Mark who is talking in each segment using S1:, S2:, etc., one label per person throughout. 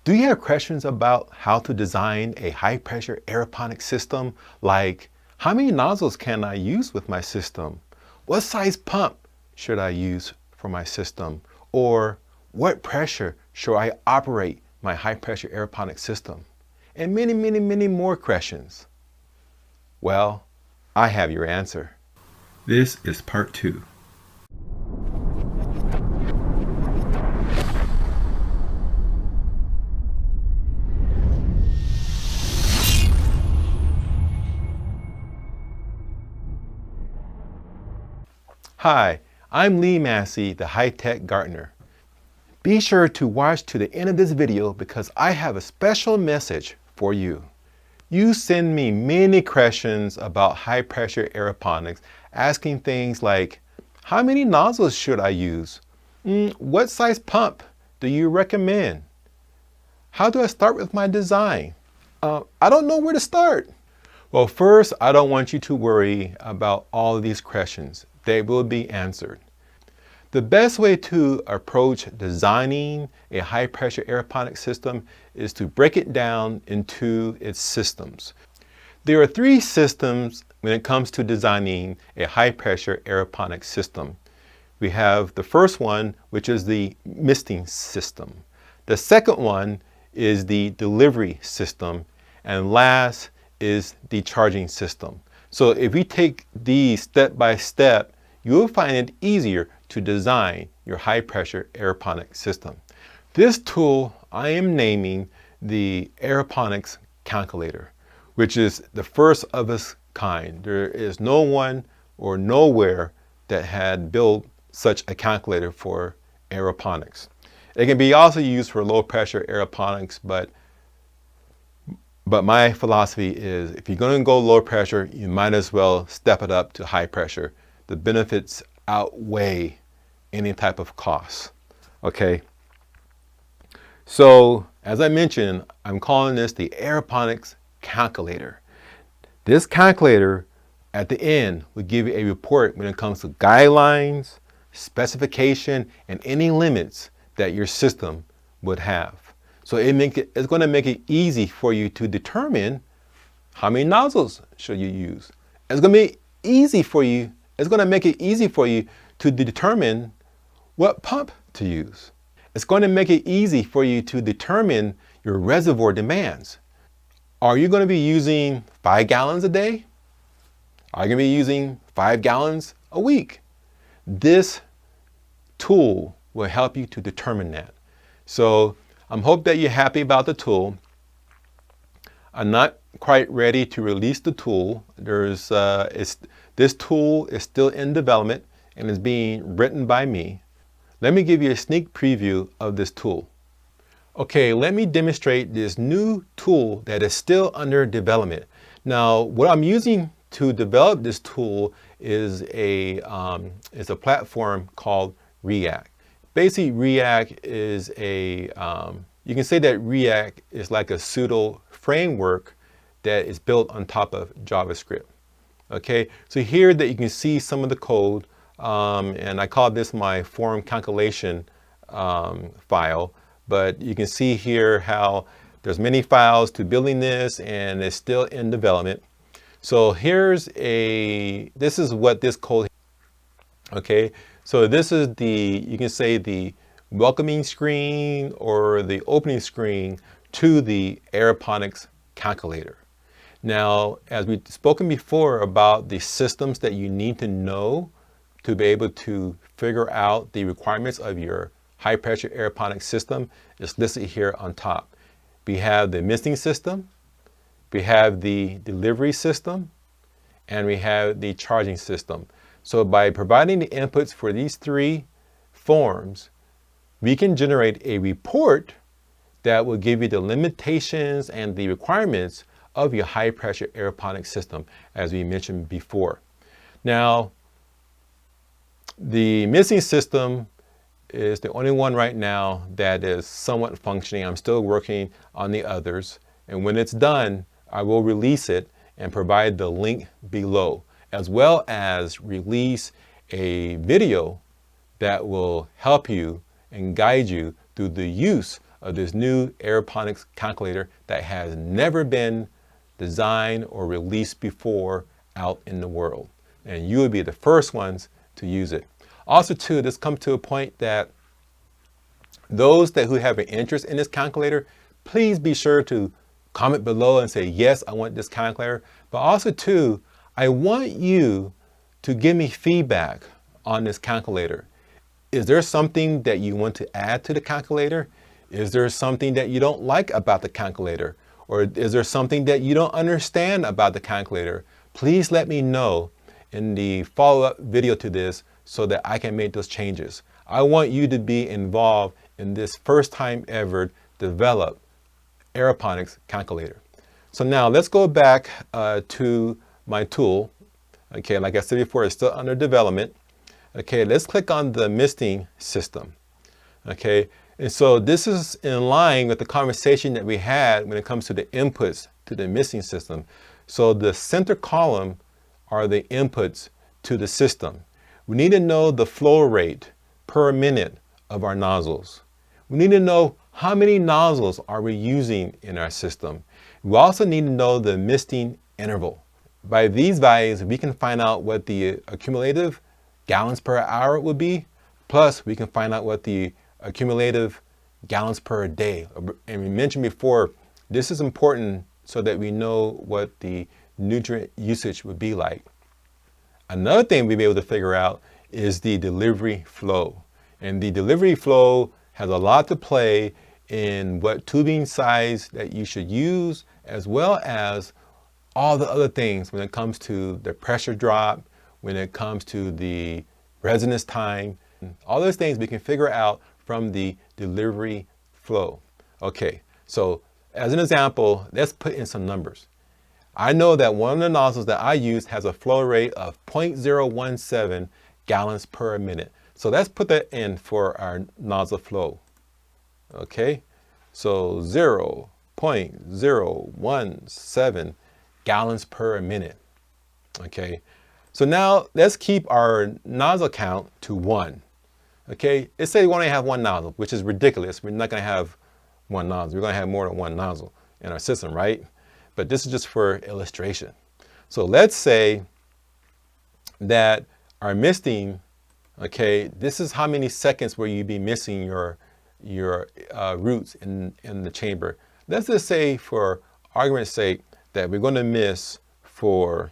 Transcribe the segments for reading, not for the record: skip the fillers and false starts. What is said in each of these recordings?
S1: Do you have questions about how to design a high-pressure aeroponic system? Like, how many nozzles can I use with my system? What size pump should I use for my system? Or what pressure should I operate my high-pressure aeroponic system? And many, many, many more questions. Well, I have your answer. This is part 2. Hi, I'm Lee Massey, the high-tech gardener. Be sure to watch to the end of this video because I have a special message for you. You send me many questions about high-pressure aeroponics, asking things like, how many nozzles should I use? What size pump do you recommend? How do I start with my design? I don't know where to start. Well, first, I don't want you to worry about all of these questions. They will be answered. The best way to approach designing a high-pressure aeroponic system is to break it down into its systems. There are 3 systems when it comes to designing a high-pressure aeroponic system. We have the first one, which is the misting system. The second one is the delivery system. And last is the charging system. So if we take these step by step, you will find it easier to design your high-pressure aeroponic system. This tool I am naming the Aeroponics Calculator, which is the first of its kind. There is no one or nowhere that had built such a calculator for aeroponics. It can be also used for low-pressure aeroponics, but my philosophy is if you're going to go low pressure, you might as well step it up to high pressure. The benefits outweigh any type of cost. Okay. So as I mentioned, I'm calling this the Aeroponics Calculator. This calculator at the end will give you a report when it comes to guidelines, specification, and any limits that your system would have. So it's going to make it easy for you to determine how many nozzles should you use. It's going to make it easy for you. It's going to make it easy for you to determine what pump to use. It's going to make it easy for you to determine your reservoir demands. Are you going to be using 5 gallons a day? Are you going to be using 5 gallons a week? This tool will help you to determine that. So I hope that you're happy about the tool. I'm not quite ready to release the tool. This tool is still in development and is being written by me. Let me give you a sneak preview of this tool. Okay, let me demonstrate this new tool that is still under development. Now, what I'm using to develop this tool is a platform called React. Basically, React is you can say that React is like a pseudo framework that is built on top of JavaScript. Okay, so here that you can see some of the code, and I call this my form calculation file, but you can see here how there's many files to building this and it's still in development. So this is what this code, okay, so this is you can say the welcoming screen or the opening screen to the Aeroponics Calculator. Now, as we've spoken before about the systems that you need to know to be able to figure out the requirements of your high pressure aeroponic system, is listed here on top. We have the misting system, we have the delivery system, and we have the charging system. So by providing the inputs for these 3 forms, we can generate a report that will give you the limitations and the requirements of your high pressure aeroponic system, as we mentioned before. Now, the misting system is the only one right now that is somewhat functioning. I'm still working on the others, and when it's done, I will release it and provide the link below, as well as release a video that will help you and guide you through the use of this new Aeroponics calculator that has never been designed or released before out in the world. And you will be the first ones to use it. Also too, this comes to a point that those who have an interest in this calculator, please be sure to comment below and say, yes, I want this calculator. But also too, I want you to give me feedback on this calculator. Is there something that you want to add to the calculator? Is there something that you don't like about the calculator? Or is there something that you don't understand about the calculator? Please let me know in the follow-up video to this so that I can make those changes. I want you to be involved in this first time ever developed Aeroponics calculator. So now let's go back to my tool. Okay, like I said before, it's still under development. Okay, let's click on the misting system. Okay, and so this is in line with the conversation that we had when it comes to the inputs to the misting system. So the center column are the inputs to the system. We need to know the flow rate per minute of our nozzles. We need to know how many nozzles are we using in our system. We also need to know the misting interval. By these values, we can find out what the accumulative gallons per hour would be, plus we can find out what the accumulative gallons per day. And we mentioned before, this is important so that we know what the nutrient usage would be like. Another thing we'll be able to figure out is the delivery flow. And the delivery flow has a lot to play in what tubing size that you should use, as well as all the other things when it comes to the pressure drop, when it comes to the residence time. All those things we can figure out from the delivery flow. Okay, so as an example, let's put in some numbers. I know that one of the nozzles that I use has a flow rate of 0.017 gallons per minute. So let's put that in for our nozzle flow. Okay, so 0.017 gallons per minute. Okay, so now let's keep our nozzle count to 1. Okay, let's say we only have one nozzle, which is ridiculous. We're not going to have one nozzle. We're going to have more than one nozzle in our system, right? But this is just for illustration. So let's say that our misting, okay, this is how many seconds will you be missing your roots in the chamber. Let's just say, for argument's sake, that we're going to miss for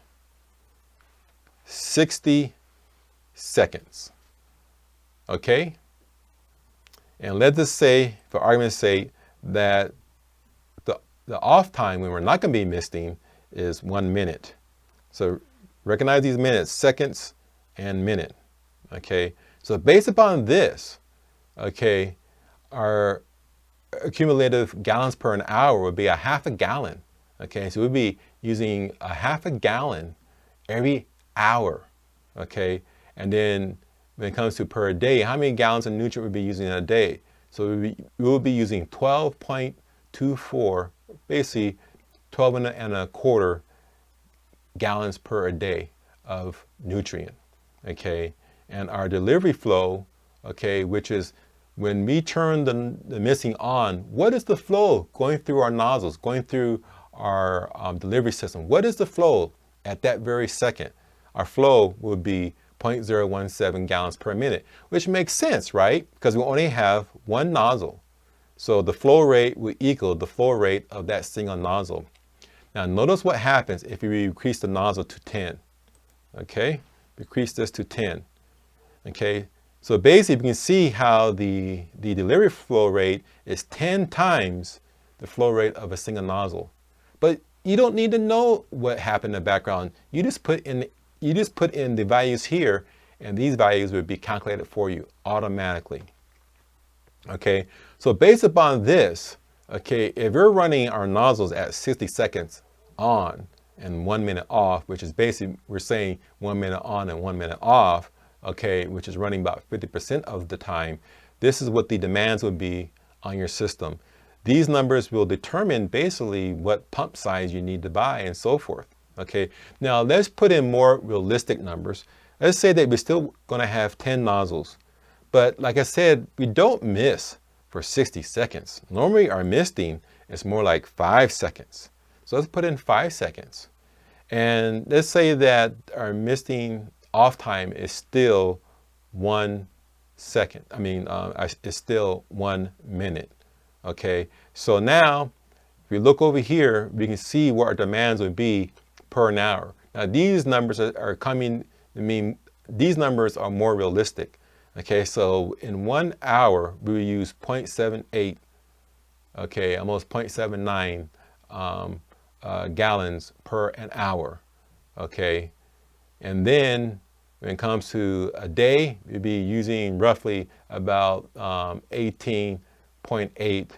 S1: 60 seconds. Okay? And let's just say, for argument's sake, that the off time when we're not going to be misting is 1 minute. So recognize these minutes, seconds and minute. Okay? So based upon this, okay, our accumulative gallons per an hour would be a half a gallon. Okay, so we'd be using a half a gallon every hour. Okay, and then when it comes to per day, how many gallons of nutrient we'd be using in a day? So we will be using 12.24, basically 12 and a quarter gallons per a day of nutrient. Okay, and our delivery flow, okay, which is when we turn the misting on, what is the flow going through our nozzles, going through our delivery system? What is the flow at that very second? Our flow will be 0.017 gallons per minute, which makes sense, right? Because we only have one nozzle. So the flow rate will equal the flow rate of that single nozzle. Now notice what happens if we increase the nozzle to 10. Okay, increase this to 10. Okay, so basically you can see how the delivery flow rate is 10 times the flow rate of a single nozzle. But you don't need to know what happened in the background. You just put in the values here, and these values will be calculated for you automatically. Okay, so based upon this, okay, if we're running our nozzles at 60 seconds on and 1 minute off, which is basically, we're saying 1 minute on and 1 minute off, okay, which is running about 50% of the time, this is what the demands would be on your system. These numbers will determine basically what pump size you need to buy and so forth. Okay, now let's put in more realistic numbers. Let's say that we're still going to have 10 nozzles. But like I said, we don't miss for 60 seconds. Normally our misting is more like 5 seconds. So let's put in 5 seconds. And let's say that our misting off time is still 1 second. It's still 1 minute. Okay, so now if we look over here, we can see what our demands would be per an hour. Now these numbers are coming, these numbers are more realistic. Okay, so in 1 hour, we will use 0.78, okay, almost 0.79 gallons per an hour, okay? And then when it comes to a day, we'll be using roughly about 18.8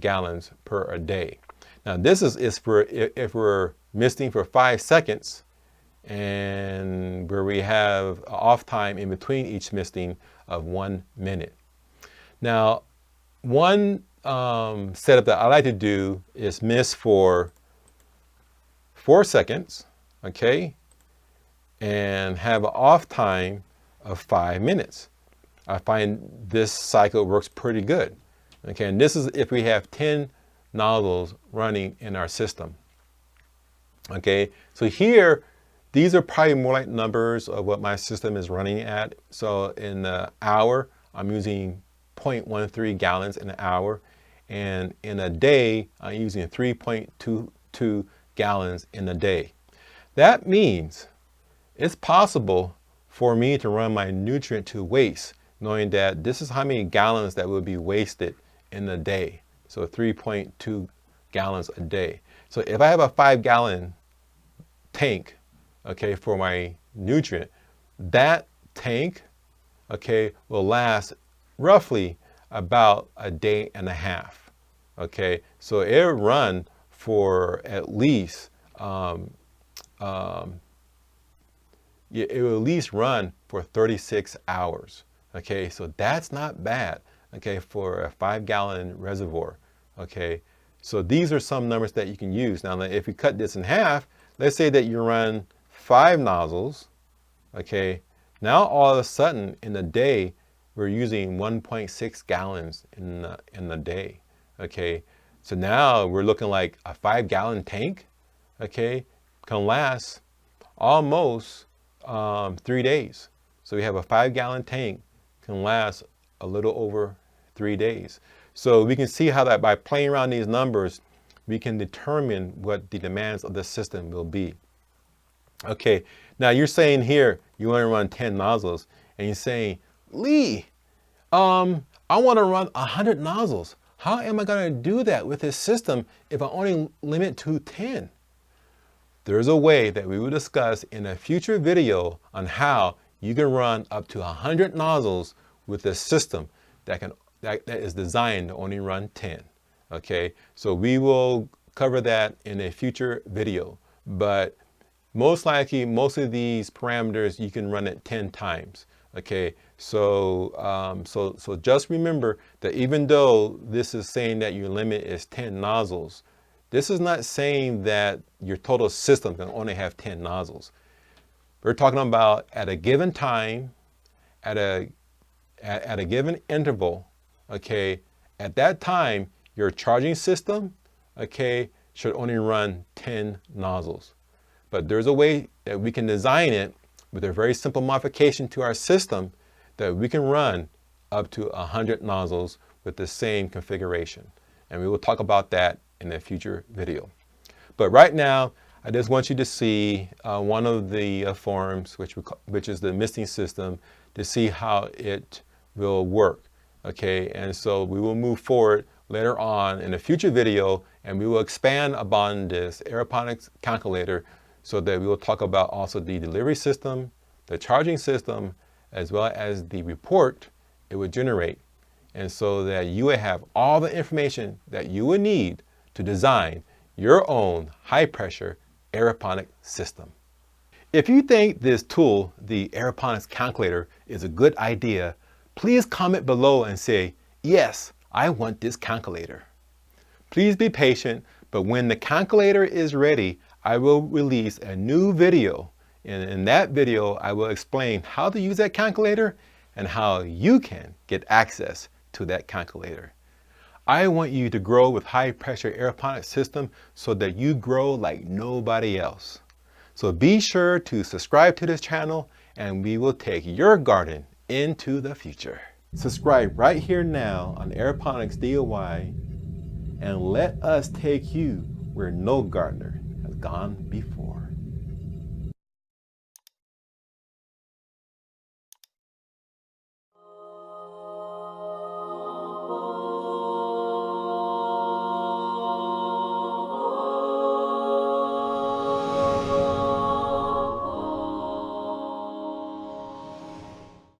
S1: gallons per a day. Now this is for if we're misting for 5 seconds, and where we have off time in between each misting of 1 minute. Now, one setup that I like to do is mist for 4 seconds, okay, and have an off time of 5 minutes. I find this cycle works pretty good. Okay, and this is if we have 10 nozzles running in our system. Okay, so here, these are probably more like numbers of what my system is running at. So in an hour, I'm using 0.13 gallons in an hour. And in a day, I'm using 3.22 gallons in a day. That means it's possible for me to run my nutrient to waste, knowing that this is how many gallons that will be wasted in a day. So 3.2 gallons a day. So if I have a 5-gallon tank, okay, for my nutrient, that tank, okay, will last roughly about a day and a half. Okay, so it'll run for at least it will at least run for 36 hours. Okay, so that's not bad, okay, for a 5-gallon reservoir. Okay, so these are some numbers that you can use. Now if we cut this in half, let's say that you run 5 nozzles, okay, now all of a sudden in a day we're using 1.6 gallons in a day. Okay, so now we're looking like a 5-gallon tank, okay, can last almost 3 days. So we have a 5-gallon tank can last a little over 3 days. So we can see how that by playing around these numbers, we can determine what the demands of the system will be. Okay, now you're saying here you want to run 10 nozzles, and you're saying, Lee, I want to run 100 nozzles. How am I going to do that with this system if I only limit to 10? There's a way that we will discuss in a future video on how you can run up to 100 nozzles with a system that is designed to only run 10. Okay, so we will cover that in a future video, but most likely, most of these parameters, you can run it 10 times. Okay, so so just remember that even though this is saying that your limit is 10 nozzles, this is not saying that your total system can only have 10 nozzles. We're talking about at a given time, at a given interval, okay, at that time, your charging system, okay, should only run 10 nozzles. But there's a way that we can design it with a very simple modification to our system that we can run up to 100 nozzles with the same configuration. And we will talk about that in a future video. But right now, I just want you to see one of the forms, which is the misting system, to see how it will work. Okay, and so we will move forward later on in a future video, and we will expand upon this Aeroponics Calculator so that we will talk about also the delivery system, the charging system, as well as the report it would generate. And so that you would have all the information that you would need to design your own high-pressure aeroponic system. If you think this tool, the Aeroponics Calculator, is a good idea, please comment below and say, yes, I want this calculator. Please be patient, but when the calculator is ready, I will release a new video. And in that video, I will explain how to use that calculator and how you can get access to that calculator. I want you to grow with high pressure aeroponic system so that you grow like nobody else. So be sure to subscribe to this channel and we will take your garden into the future. Subscribe right here now on Aeroponics DIY and let us take you where no gardener has gone before.